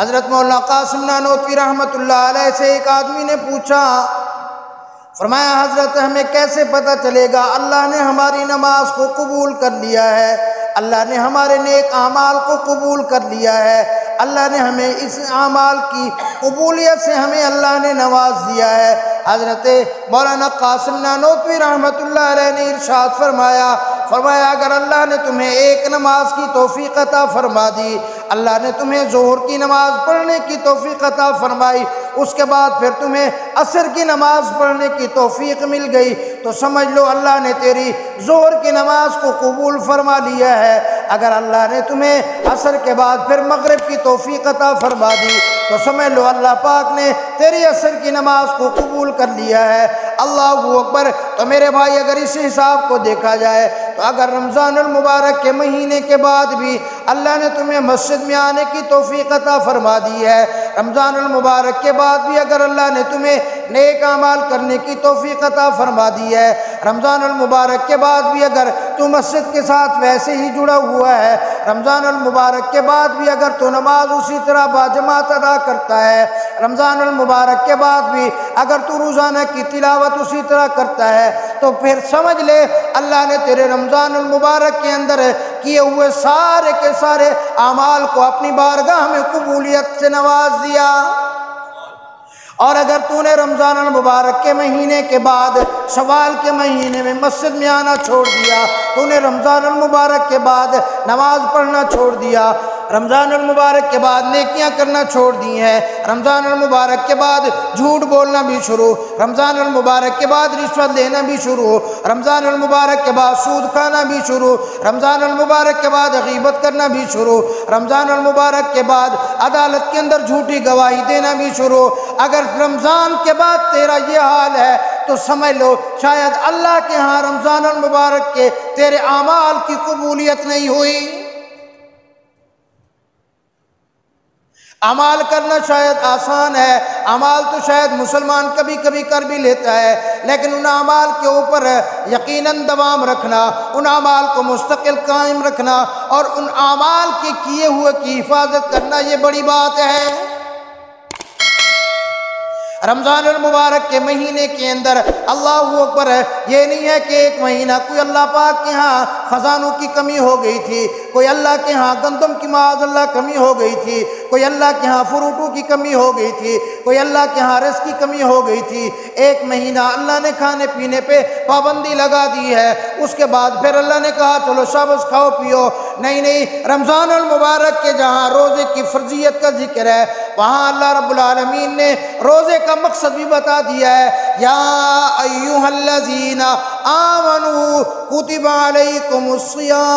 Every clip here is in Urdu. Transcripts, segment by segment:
حضرت مولانا قاسم نانوتوی رحمۃ اللہ علیہ سے ایک آدمی نے پوچھا، فرمایا حضرت ہمیں کیسے پتہ چلے گا اللہ نے ہماری نماز کو قبول کر لیا ہے، اللہ نے ہمارے نیک اعمال کو قبول کر لیا ہے، اللہ نے ہمیں اس اعمال کی قبولیت سے ہمیں اللہ نے نواز دیا ہے؟ حضرت مولانا قاسم نانوتوی رحمۃ اللہ علیہ نے ارشاد فرمایا اگر اللہ نے تمہیں ایک نماز کی توفیق عطا فرما دی، اللہ نے تمہیں ظہر کی نماز پڑھنے کی توفیق عطا فرمائی، اس کے بعد پھر تمہیں عصر کی نماز پڑھنے کی توفیق مل گئی، تو سمجھ لو اللہ نے تیری ظہر کی نماز کو قبول فرما لیا ہے۔ اگر اللہ نے تمہیں عصر کے بعد پھر مغرب کی توفیق عطا فرما دی تو سمجھ لو اللہ پاک نے تیری عصر کی نماز کو قبول کر لیا ہے۔ اللہ اکبر۔ تو میرے بھائی اگر اس حساب کو دیکھا جائے تو اگر رمضان المبارک کے مہینے کے بعد بھی اللہ نے تمہیں مسجد میں آنے کی توفیق عطا فرما دی ہے، رمضان المبارک کے بعد بھی اگر اللہ نے تمہیں نیک اعمال کرنے کی توفیق عطا فرما دی ہے، رمضان المبارک کے بعد بھی اگر تو مسجد کے ساتھ ویسے ہی جڑا ہوا ہے، رمضان المبارک کے بعد بھی اگر تو نماز اسی طرح باجماعت ادا کرتا ہے، رمضان المبارک کے بعد بھی اگر تو روزانہ کی تلاوت اسی طرح کرتا ہے، تو پھر سمجھ لے اللہ نے تیرے رمضان المبارک کے اندر کیے ہوئے سارے کے سارے اعمال کو اپنی بارگاہ میں قبولیت سے نواز دیا۔ اور اگر تو نے رمضان المبارک کے مہینے کے بعد شوال کے مہینے میں مسجد میں آنا چھوڑ دیا، تو نے رمضان المبارک کے بعد نماز پڑھنا چھوڑ دیا، رمضان المبارک کے بعد نیکیاں کرنا چھوڑ دی ہیں، رمضان المبارک کے بعد جھوٹ بولنا بھی شروع، رمضان المبارک کے بعد رشوت لینا بھی شروع، رمضان المبارک کے بعد سود کھانا بھی شروع، رمضان المبارک کے بعد غیبت کرنا بھی شروع، رمضان المبارک کے بعد عدالت کے اندر جھوٹی گواہی دینا بھی شروع۔ اگر رمضان کے بعد تیرا یہ حال ہے تو سمجھ لو شاید اللہ کے ہاں رمضان المبارک کے تیرے اعمال کی قبولیت نہیں ہوئی۔ اعمال کرنا شاید آسان ہے، اعمال تو شاید مسلمان کبھی کبھی کر بھی لیتا ہے، لیکن ان اعمال کے اوپر یقیناً دوام رکھنا، ان اعمال کو مستقل قائم رکھنا اور ان اعمال کے کیے ہوئے کی حفاظت کرنا یہ بڑی بات ہے۔ رمضان المبارک کے مہینے کے اندر اللہ اکبر، یہ نہیں ہے کہ ایک مہینہ کوئی اللہ پاک کے ہاں خزانوں کی کمی ہو گئی تھی، کوئی اللہ کے ہاں گندم کی معاذ اللہ کمی ہو گئی تھی، کوئی اللہ کے ہاں فروٹوں کی کمی ہو گئی تھی، کوئی اللہ کے ہاں رزق کی کمی ہو گئی تھی، ایک مہینہ اللہ نے کھانے پینے پہ پابندی لگا دی ہے، اس کے بعد پھر اللہ نے کہا چلو شاباش کھاؤ پیو۔ نہیں، رمضان المبارک کے جہاں روزے کی فرضیت کا ذکر ہے وہاں اللہ رب العالمین نے روزے کا مقصد بھی بتا دیا ہے، یا ایھا الذین آمنوا کتب علیکم الصیام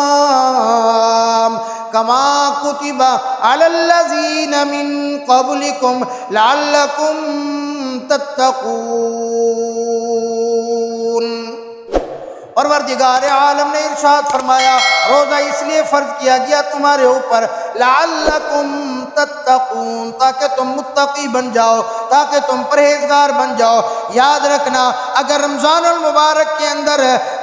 کما کتب علی الذین من قبلکم لعلکم تتقون۔ پروردگار عالم نے ارشاد فرمایا روزہ اس لیے فرض کیا گیا تمہارے اوپر لعلکم تتقون، تاکہ تم متقی بن جاؤ، تاکہ تم پرہیزگار بن جاؤ۔ یاد رکھنا اگر رمضان المبارک کے اندر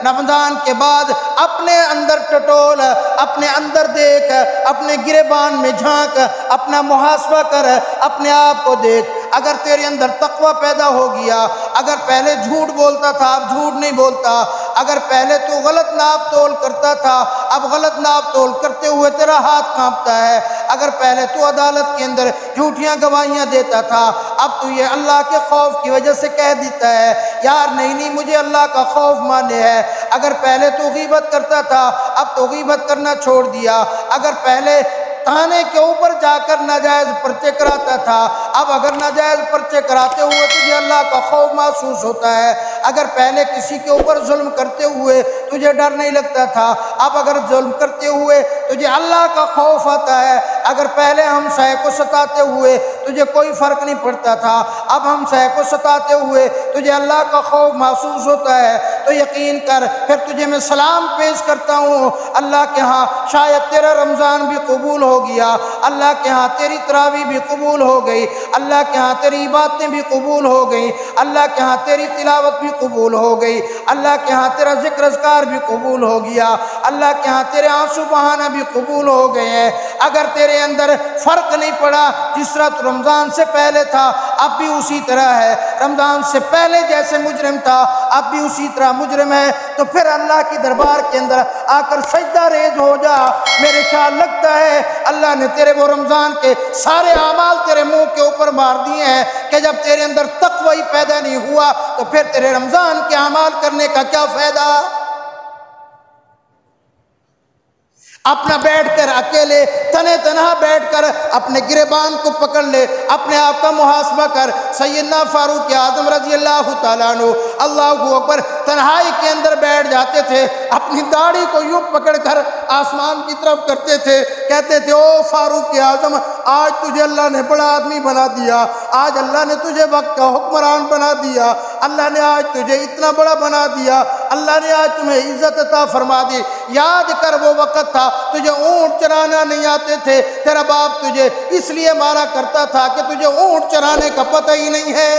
رمضان کے بعد اپنے اندر ٹٹول، اپنے اندر دیکھ، اپنے گریبان میں جھانک، اپنا محاسبہ کر، اپنے آپ کو دیکھ، اگر تیرے اندر تقوی پیدا ہو گیا، اگر پہلے جھوٹ بولتا تھا اب جھوٹ نہیں بولتا، اگر پہلے تو غلط ناپ تول کرتا تھا اب غلط ناپ تول کرتے ہوئے تیرا ہاتھ کانپتا ہے، اگر پہلے تو عدالت کے اندر جھوٹیاں گواہیاں دیتا تھا اب تو یہ اللہ کے خوف کی وجہ سے کہہ دیتا ہے یار نہیں مجھے اللہ کا خوف مانے ہے، اگر پہلے تو غیبت کرتا تھا اب تو غیبت کرنا چھوڑ دیا، اگر پہلے تانے کے اوپر جا کر ناجائز پرچے کراتا تھا اب اگر ناجائز پرچے کراتے ہوئے تجھے اللہ کا خوف محسوس ہوتا ہے، اگر پہلے کسی کے اوپر ظلم کرتے ہوئے تجھے ڈر نہیں لگتا تھا اب اگر ظلم کرتے ہوئے تجھے اللہ کا خوف آتا ہے، اگر پہلے ہمسائے کو ستاتے ہوئے تجھے کوئی فرق نہیں پڑتا تھا اب ہمسائے کو ستاتے ہوئے تجھے اللہ کا خوف محسوس ہوتا ہے، تو یقین کر پھر تجھے میں سلام پیش کرتا ہوں اللہ کے ہاں شاید تیرا رمضان بھی قبول ہو گیا، اللہ کے ہاں تیری تراویح بھی قبول ہو گئی، اللہ کے ہاں تیری عبادتیں بھی قبول ہو گئی، اللہ کے ہاں تیری تلاوت بھی قبول ہو گئی، اللہ کے ہاں تیرا ذکر اذکار بھی قبول ہو گیا، اللہ کے ہاں تیرے آنسو بہانا بھی قبول ہو گئے ہیں۔ اگر تیرے اندر فرق نہیں پڑا، جس طرح تو رمضان سے پہلے تھا اب بھی اسی طرح ہے، رمضان سے پہلے جیسے مجرم تھا اب بھی اسی طرح مجرم ہے، تو پھر اللہ کی دربار کے اندر آ کر سجدہ ریز ہو جا۔ میرے خیال لگتا ہے اللہ نے تیرے وہ رمضان کے سارے اعمال تیرے منہ کے اوپر مار دیے ہیں کہ جب تیرے اندر تقوی پیدا نہیں ہوا تو پھر تیرے رمضان کے اعمال کرنے کا کیا فائدہ؟ اپنا بیٹھ کر اکیلے تنہا تنہا بیٹھ کر اپنے گریبان کو پکڑ لے، اپنے آپ کا محاسبہ کر۔ سیدنا فاروق اعظم رضی اللہ تعالیٰ عنہ اللہ اکبر تنہائی کے اندر بیٹھ جاتے تھے، اپنی داڑھی کو یوں پکڑ کر آسمان کی طرف کرتے تھے، کہتے تھے او فاروق اعظم آج تجھے اللہ نے بڑا آدمی بنا دیا، آج اللہ نے تجھے وقت کا حکمران بنا دیا، اللہ نے آج تجھے اتنا بڑا بنا دیا، اللہ نے آج تمہیں عزت عطا فرما دی۔ یاد کر وہ وقت تھا تجھے اونٹ چرانا نہیں آتے تھے، تیرا باپ تجھے اس لیے مارا کرتا تھا کہ تجھے اونٹ چرانے کا پتہ ہی نہیں ہے۔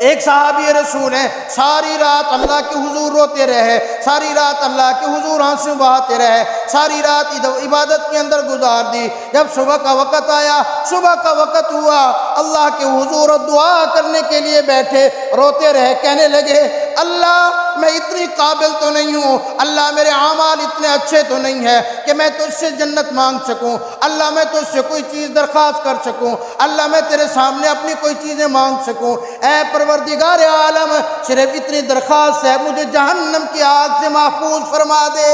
ایک صحابی رسول ہیں، ساری رات اللہ کے حضور روتے رہے، ساری رات اللہ کے حضور آنسو بہاتے رہے، ساری رات عبادت کے اندر گزار دی۔ جب صبح کا وقت آیا، صبح کا وقت ہوا، اللہ کے حضور دعا کرنے کے لیے بیٹھے، روتے رہے، کہنے لگے اللہ میں اتنی قابل تو نہیں ہوں، اللہ میرے اعمال اتنے اچھے تو نہیں ہیں کہ میں تجھ سے جنت مانگ سکوں، اللہ میں تجھ سے کوئی چیز درخواست کر سکوں، اللہ میں تیرے سامنے اپنی کوئی چیزیں مانگ سکوں۔ اے پروردگار عالم صرف اتنی درخواست ہے، مجھے جہنم کی آگ سے محفوظ فرما دے۔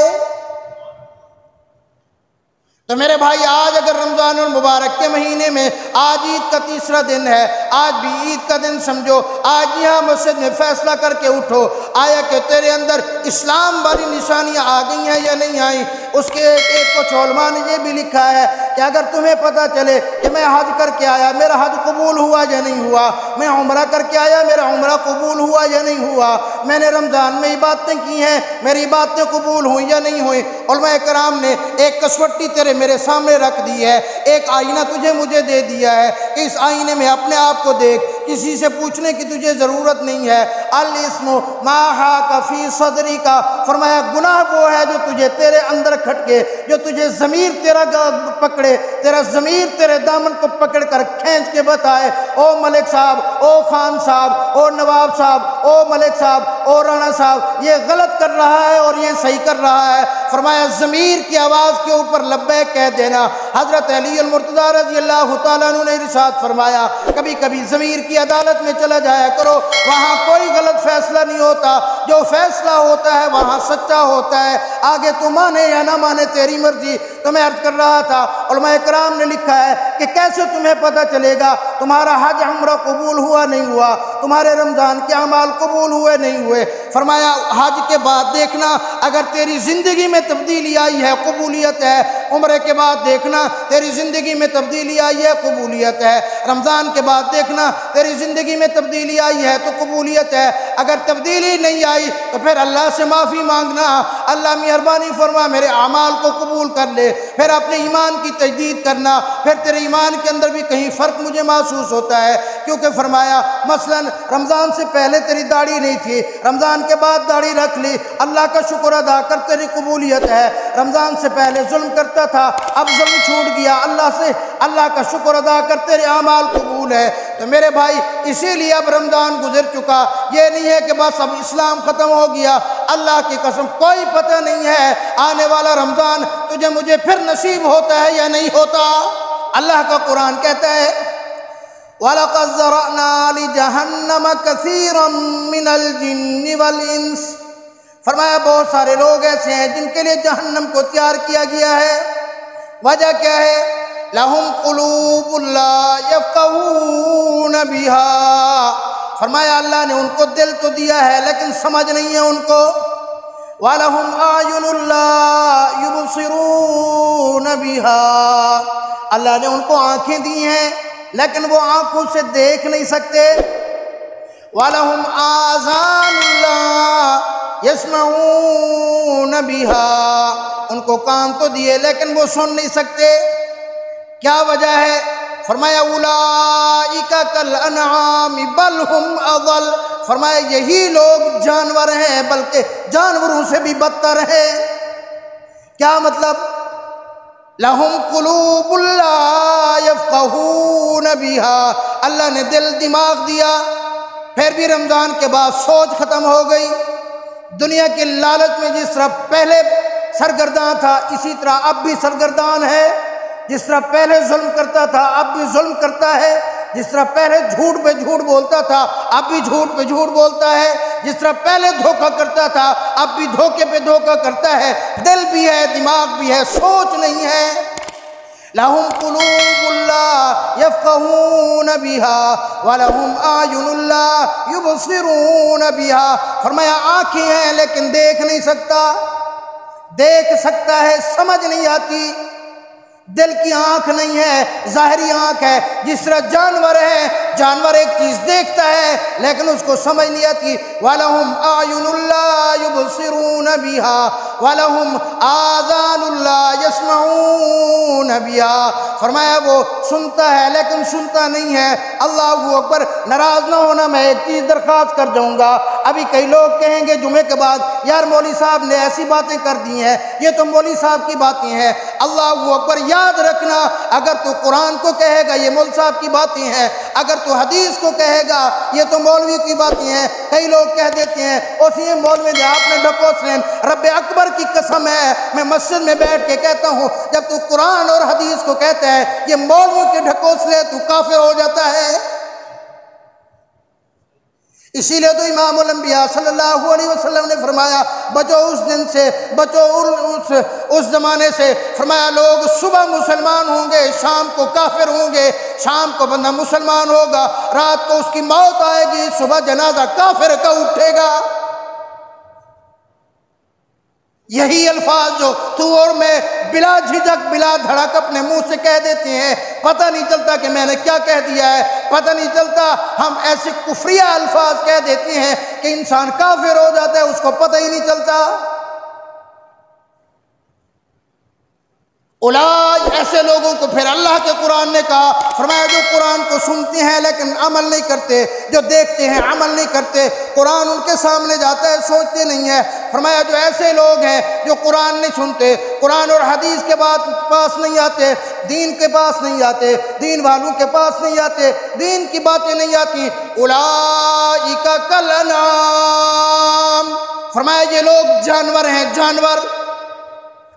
تو میرے بھائی آج اگر رمضان المبارک کے مہینے میں آج عید کا تیسرا دن ہے، آج بھی عید کا دن سمجھو، آج یہاں مسجد میں فیصلہ کر کے اٹھو آیا کہ تیرے اندر اسلام والی نشانیاں آ گئی ہیں یا نہیں آئیں۔ اس کے ایک کچھ علماء نے یہ بھی لکھا ہے کہ اگر تمہیں پتہ چلے کہ میں حج کر کے آیا میرا حج قبول ہوا یا نہیں ہوا، میں عمرہ کر کے آیا میرا عمرہ قبول ہوا یا نہیں ہوا، میں نے رمضان میں عبادتیں کی ہیں میری عبادتیں قبول ہوئیں یا نہیں ہوئیں، علماء کرام نے ایک کسوٹی تیرے میرے سامنے رکھ دی ہے، ایک آئینہ تجھے مجھے دے دیا ہے کہ اس آئینے میں اپنے آپ کو دیکھ، کسی سے پوچھنے کی تجھے ضرورت نہیں ہے۔ الاسم ما حاک فی صدری کا فرمایا گناہ وہ ہے جو تجھے تیرے اندر کھٹکے، جو تجھے ضمیر تیرا پکڑے، تیرا ضمیر تیرے دامن کو پکڑ کر کھینچ کے بتائے او ملک صاحب، او خان صاحب، او نواب صاحب، او ملک صاحب، او رانا صاحب یہ غلط کر رہا ہے اور یہ صحیح کر رہا ہے۔ فرمایا ضمیر کی آواز کے اوپر لبیک کہہ دینا۔ حضرت علی المرتضیٰ رضی اللہ تعالیٰ عنہ نے ارشاد فرمایا کبھی کبھی ضمیر کی عدالت میں چلا جایا کرو، وہاں کوئی غلط فیصلہ نہیں ہوتا، جو فیصلہ ہوتا ہے وہاں سچا ہوتا ہے، آگے تو مانے یا نہ مانے تیری مرضی۔ تو میں عرض کر رہا تھا علماء کرام نے لکھا ہے کہ کیسے تمہیں پتہ چلے گا تمہارا حج عمرہ قبول ہوا نہیں ہوا، تمہارے رمضان کے اعمال قبول ہوئے نہیں ہوئے۔ فرمایا حج کے بعد دیکھنا اگر تیری زندگی میں تبدیلی آئی ہے قبولیت ہے، عمرے کے بعد دیکھنا تیری زندگی میں تبدیلی آئی ہے قبولیت ہے، رمضان کے بعد دیکھنا تیری زندگی میں تبدیلی آئی ہے تو قبولیت ہے، اگر تبدیلی نہیں آئی تو پھر اللہ سے معافی مانگنا، اللہ مہربانی فرما میرے اعمال کو قبول کر لے، پھر اپنے ایمان کی تجدید کرنا، پھر تیرے ایمان کے اندر بھی کہیں فرق مجھے محسوس ہوتا ہے، کیونکہ فرمایا مثلا رمضان سے پہلے تیری داڑھی نہیں تھی، رمضان کے بعد داڑھی رکھ لی، اللہ کا شکر ادا کر تیری قبولیت ہے، رمضان سے پہلے ظلم کرتا تھا اب ظلم چھوٹ گیا، اللہ سے اللہ کا شکر ادا کر تیرے اعمال قبول ہے۔ تو میرے بھائی اسی لیے اب رمضان گزر چکا، یہ نہیں ہے کہ بس اب اسلام ختم ہو گیا، اللہ کی قسم کوئی پتہ نہیں ہے آنے والا رمضان تجھے مجھے پھر نصیب ہوتا ہے یا نہیں ہوتا۔ اللہ کا قرآن کہتا ہے وَلَقَدْ ذَرَأْنَا لِجَهَنَّمَ كَثِيرًا مِّنَ الْجِنِّ وَالْإِنسِ فرمایا بہت سارے لوگ ایسے ہیں جن کے لیے جہنم کو تیار کیا گیا ہے۔ وجہ کیا ہے؟ لَهُمْ قُلُوبٌ لَا يَفْقَهُونَ بِهَا فرمایا اللہ نے ان کو دل تو دیا ہے لیکن سمجھ نہیں ہے ان کو۔ وَلَهُمْ أَعْيُنٌ لَا يُبْصِرُونَ بِهَا اللہ نے ان کو آنکھیں دی ہیں لیکن وہ آنکھوں سے دیکھ نہیں سکتے۔ وَلَهُمْ آذَانٌ لَا يَسْمَعُونَ بِهَا ان کو کان تو دیے لیکن وہ سن نہیں سکتے۔ کیا وجہ ہے؟ فرمایا اولئک کالانعام بل ہم اضل فرمایا یہی لوگ جانور ہیں بلکہ جانوروں سے بھی بدتر ہیں۔ کیا مطلب؟ لہم قلوب لا یفقہون بہا، اللہ نے دل دماغ دیا، پھر بھی رمضان کے بعد سوچ ختم ہو گئی۔ دنیا کے لالچ میں جس طرح پہلے سرگرداں تھا اسی طرح اب بھی سرگردان ہے، جس طرح پہلے ظلم کرتا تھا اب بھی ظلم کرتا ہے، جس طرح پہلے جھوٹ پہ جھوٹ بولتا تھا اب بھی جھوٹ پہ جھوٹ بولتا ہے، جس طرح پہلے دھوکہ کرتا تھا اب بھی دھوکے پہ دھوکہ کرتا ہے، دل بھی ہے دماغ بھی ہے سوچ نہیں ہے۔ لہم قلوب لا یفقہون بہا ولہم اعین لا یبصرون بہا، فرمایا آنکھیں ہیں لیکن دیکھ نہیں سکتا، دیکھ سکتا ہے سمجھ نہیں آتی۔ دل کی آنکھ نہیں ہے، ظاہری آنکھ ہے، جس طرح جانور ہے، جانور ایک چیز دیکھتا ہے لیکن اس کو سمجھ نہیں آتی۔ وَلَهُمْ أَعْيُنٌ لَا يُبْصِرُونَ بِهَا وَلَهُمْ آذَانٌ لَا يَسْمَعُونَ بِهَا، فرمایا وہ سنتا ہے لیکن سنتا نہیں ہے۔ اللہ اکبر، ناراض نہ ہونا، میں ایک چیز درخواست کر جاؤں گا۔ ابھی کئی لوگ کہیں گے جمعے کے بعد یار مولوی صاحب نے ایسی باتیں کر دی ہیں، یہ تو مولوی صاحب کی باتیں ہیں۔ اللہ اکبر، یاد رکھنا، اگر تو قرآن کو کہے گا یہ مول صاحب کی باتیں ہیں، اگر تو حدیث کو کہے گا یہ تو مولوی کی باتیں ہیں۔ کئی لوگ کہہ دیتے ہیں اسی مولوی نے آپ نے ڈھکوسلیں، رب اکبر کی قسم ہے میں مسجد میں بیٹھ کے کہتا ہوں جب تو قرآن اور حدیث کو کہتا ہے یہ مولوی کے ڈھکوسلے تو کافر ہو جاتا ہے۔ اسی لیے تو امام الانبیاء صلی اللہ علیہ وسلم نے فرمایا بچو اس دن سے، بچو اس زمانے سے، فرمایا لوگ صبح مسلمان ہوں گے شام کو کافر ہوں گے، شام کو بندہ مسلمان ہوگا، رات کو اس کی موت آئے گی، صبح جنازہ کافر کا اٹھے گا۔ یہی الفاظ جو تو اور میں بلا جھجک بلا دھڑک اپنے منہ سے کہہ دیتے ہیں، پتہ نہیں چلتا کہ میں نے کیا کہہ دیا ہے، پتہ نہیں چلتا، ہم ایسے کفریہ الفاظ کہہ دیتے ہیں کہ انسان کافر ہو جاتا ہے اس کو پتہ ہی نہیں چلتا۔ ایسے لوگوں کو پھر اللہ کے قرآن نے کہا، فرمایا جو قرآن کو سنتے ہیں لیکن عمل نہیں کرتے، جو دیکھتے ہیں عمل نہیں کرتے، قرآن ان کے سامنے جاتا ہے سوچتے نہیں ہیں، فرمایا جو ایسے لوگ ہیں جو قرآن نہیں سنتے، قرآن اور حدیث کے پاس نہیں آتے، دین کے پاس نہیں آتے، دین والوں کے پاس نہیں آتے، دین کی باتیں نہیں آتی، اولئک کالانعام، فرمایا یہ لوگ جانور ہیں، جانور،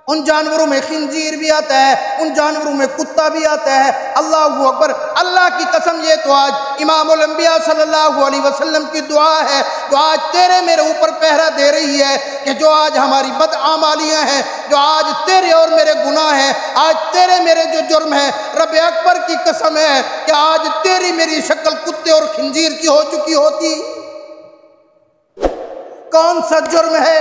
ان جانوروں میں خنزیر بھی آتا ہے، ان جانوروں میں کتا بھی آتا ہے۔ اللہ اکبر، اللہ کی قسم یہ تو آج امام الانبیاء صلی اللہ علیہ وسلم کی دعا ہے، جو آج تیرے میرے اوپر پہرا دے رہی ہے کہ جو آج ہماری بدعمالیاں ہیں، جو آج تیرے اور میرے گناہ ہیں، آج تیرے میرے جو جرم ہیں، رب اکبر کی قسم ہے کہ آج تیری میری شکل کتے اور خنزیر کی ہو چکی ہوتی۔ کون سا جرم ہے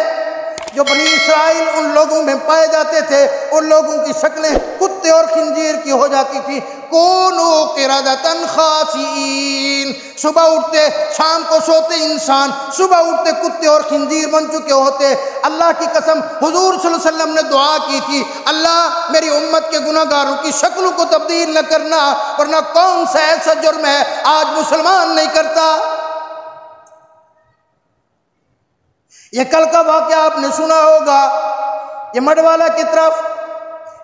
جو بنی اسرائیل ان لوگوں میں پائے جاتے تھے، ان لوگوں کی شکلیں کتے اور خنزیر کی ہو جاتی تھی؟ کونوا قردۃ خاسئین، صبح اٹھتے شام کو سوتے انسان، صبح اٹھتے کتے اور خنزیر بن چکے ہوتے۔ اللہ کی قسم حضور صلی اللہ علیہ وسلم نے دعا کی تھی، اللہ میری امت کے گناہ گاروں کی شکلوں کو تبدیل نہ کرنا، ورنہ کون سا ایسا جرم ہے آج مسلمان نہیں کرتا۔ یہ کل کا واقعہ آپ نے سنا ہوگا، یہ مڈوالا کی طرف،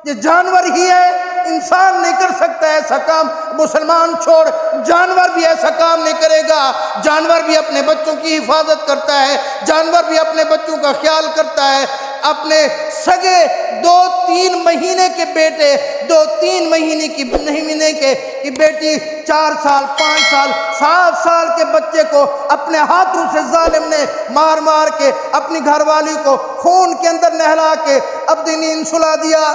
یہ جانور ہی ہے، انسان نہیں کر سکتا ایسا کام، مسلمان چھوڑ جانور بھی ایسا کام نہیں کرے گا۔ جانور بھی اپنے بچوں کی حفاظت کرتا ہے، جانور بھی اپنے بچوں کا خیال کرتا ہے، اپنے سگے 2-3 مہینے کے بیٹے، 2-3 مہینے کی بیٹی، 4 سال 5 سال 7 سال کے بچے کو اپنے ہاتھوں سے ظالم نے مار مار کے اپنی گھر والی کو خون کے اندر نہلا کے اپنی نیند سلا دیا۔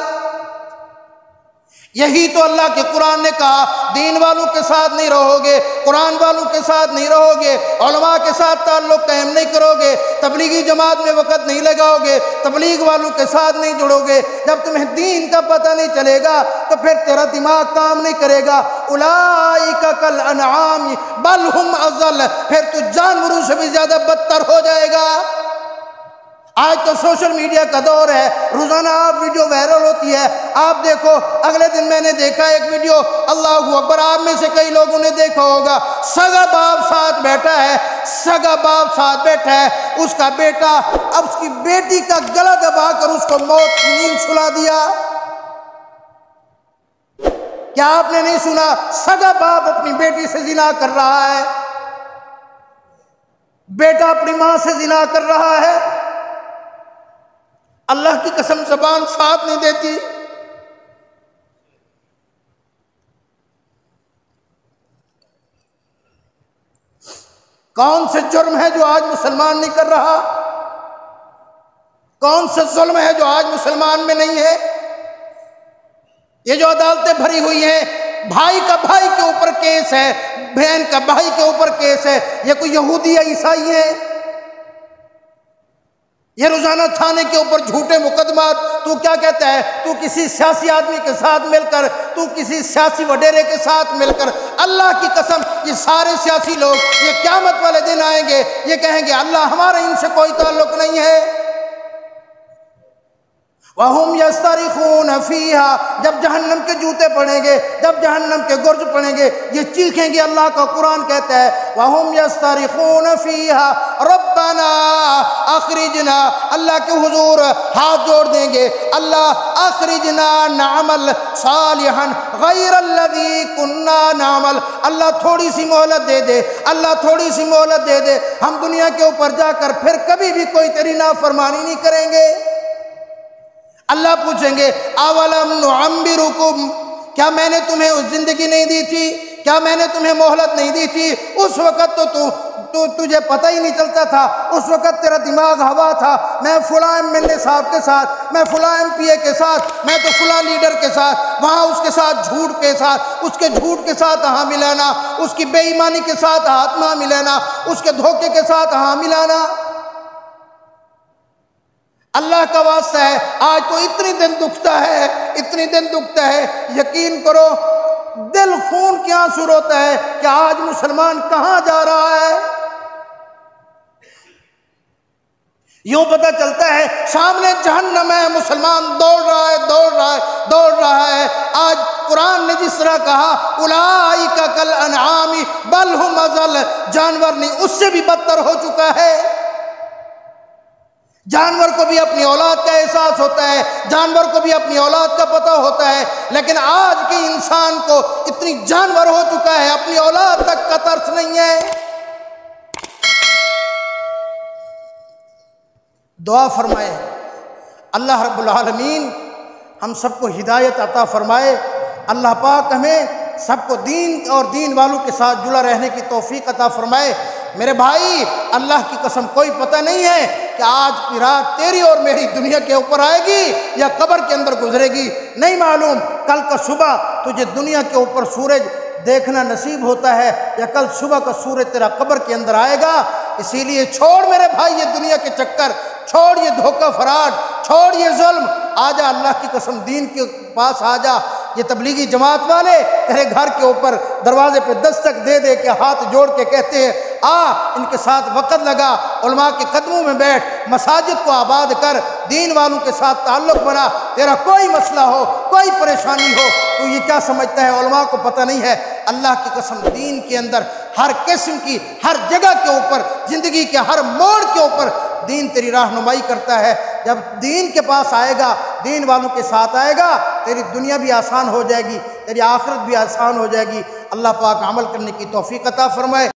یہی تو اللہ کے قرآن نے کہا دین والوں کے ساتھ نہیں رہو گے، قرآن والوں کے ساتھ نہیں رہو گے، علماء کے ساتھ تعلق قائم نہیں کرو گے، تبلیغی جماعت میں وقت نہیں لگاؤ گے، تبلیغ والوں کے ساتھ نہیں جڑو گے، جب تمہیں دین کا پتہ نہیں چلے گا تو پھر تیرا دماغ کام نہیں کرے گا۔ اولئک کالانعام بل ہم اضل، پھر تو جانوروں سے بھی زیادہ بدتر ہو جائے گا۔ آج تو سوشل میڈیا کا دور ہے، روزانہ آپ ویڈیو وائرل ہوتی ہے، آپ دیکھو اگلے دن میں نے دیکھا ایک ویڈیو، اللہ اکبر، آپ میں سے کئی لوگوں نے دیکھا ہوگا، سگا باپ ساتھ بیٹھا ہے، سگا باپ ساتھ بیٹھا ہے، اس کا بیٹا اب اس کی بیٹی کا گلا دبا کر اس کو موت کی نیند سلا دیا۔ کیا آپ نے نہیں سنا؟ سگا باپ اپنی بیٹی سے زنا کر رہا ہے، بیٹا اپنی ماں سے زنا کر رہا ہے، اللہ کی قسم زبان ساتھ نہیں دیتی۔ کون سے جرم ہے جو آج مسلمان نہیں کر رہا؟ کون سے ظلم ہے جو آج مسلمان میں نہیں ہے؟ یہ جو عدالتیں بھری ہوئی ہیں، بھائی کا بھائی کے اوپر کیس ہے، بہن کا بھائی کے اوپر کیس ہے، یہ کوئی یہودی یا عیسائی ہے؟ یہ روزانہ تھانے کے اوپر جھوٹے مقدمات، تو کیا کہتا ہے؟ تو کسی سیاسی آدمی کے ساتھ مل کر، تو کسی سیاسی وڈیرے کے ساتھ مل کر، اللہ کی قسم یہ سارے سیاسی لوگ، یہ قیامت والے دن آئیں گے، یہ کہیں گے اللہ ہمارا ان سے کوئی تعلق نہیں ہے۔ وَهُمْ يَسْتَرِخُونَ فِيهَا، جب جہنم کے جوتے پڑیں گے، جب جہنم کے گرج پڑیں گے، یہ چیخیں گے۔ اللہ کا قرآن کہتا ہے وَهُمْ يَسْتَرِخُونَ فِيهَا رَبَّنَا أَخْرِجْنَا، اللہ کے حضور ہاتھ جوڑ دیں گے، اللہ أَخْرِجْنَا نَعْمَلْ صَالِحًا غَيْرَ الَّذِي كُنَّا نَعْمَلْ، اللہ تھوڑی سی مہلت دے دے، اللہ تھوڑی سی مہلت دے دے، ہم دنیا کے اوپر جا کر پھر کبھی بھی کوئی تیری نافرمانی نہیں کریں گے۔ اللہ پوچھیں گے اولم نعمرکم، کیا میں نے تمہیں اس زندگی نہیں دی تھی؟ کیا میں نے تمہیں مہلت نہیں دی تھی؟ اس وقت تو تجھے پتہ ہی نہیں چلتا تھا، اس وقت تیرا دماغ ہوا تھا، میں فلاں MLA صاحب کے ساتھ، میں فلاں MPA کے ساتھ، میں تو فلاں لیڈر کے ساتھ، وہاں اس کے ساتھ جھوٹ کے ساتھ، اس کے جھوٹ کے ساتھ ہاں ملانا، اس کی بے ایمانی کے ساتھ ہاتھ نہ ملانا، اس کے دھوکے کے ساتھ ہاں ملانا۔ اللہ کا واسطہ ہے، آج تو اتنی دل دکھتا ہے، اتنی دل دکھتا ہے، یقین کرو دل خون کے آنسو روتا ہے کہ آج مسلمان کہاں جا رہا ہے۔ یوں پتہ چلتا ہے سامنے جہنم ہے، مسلمان دوڑ رہا ہے، دوڑ رہا ہے، دوڑ رہا ہے۔ آج قرآن نے جس طرح کہا اولئک کالانعام بل ھم اضل، جانور نہیں اس سے بھی بدتر ہو چکا ہے۔ جانور کو بھی اپنی اولاد کا احساس ہوتا ہے، جانور کو بھی اپنی اولاد کا پتہ ہوتا ہے، لیکن آج کے انسان کو اتنی جانور ہو چکا ہے، اپنی اولاد تک کا ترس نہیں ہے۔ دعا فرمائے اللہ رب العالمین ہم سب کو ہدایت عطا فرمائے، اللہ پاک ہمیں سب کو دین اور دین والوں کے ساتھ جڑا رہنے کی توفیق عطا فرمائے۔ میرے بھائی اللہ کی قسم کوئی پتہ نہیں ہے کہ آج کی رات تیری اور میری دنیا کے اوپر آئے گی یا قبر کے اندر گزرے گی، نہیں معلوم کل کا صبح تجھے دنیا کے اوپر سورج دیکھنا نصیب ہوتا ہے یا کل صبح کا سورج تیرا قبر کے اندر آئے گا۔ اسی لیے چھوڑ میرے بھائی یہ دنیا کے چکر، چھوڑ یہ دھوکہ فراڈ، چھوڑ یہ ظلم، آجا اللہ کی قسم دین کے پاس آجا۔ یہ تبلیغی جماعت والے تیرے گھر کے اوپر دروازے پہ دستک دے دے کے ہاتھ جوڑ کے کہتے ہیں ان کے ساتھ وقت لگا، علماء کے قدموں میں بیٹھ، مساجد کو آباد کر، دین والوں کے ساتھ تعلق بنا۔ تیرا کوئی مسئلہ ہو، کوئی پریشانی ہو، تو یہ کیا سمجھتا ہے علماء کو پتہ نہیں ہے؟ اللہ کی قسم دین کے اندر ہر قسم کی، ہر جگہ کے اوپر، زندگی کے ہر موڑ کے اوپر دین تیری رہنمائی کرتا ہے۔ جب دین کے پاس آئے گا، دین والوں کے ساتھ آئے گا، تیری دنیا بھی آسان ہو جائے گی، تیری آخرت بھی آسان ہو جائے گی۔ اللہ پاک عمل کرنے کی توفیق عطا فرمائے۔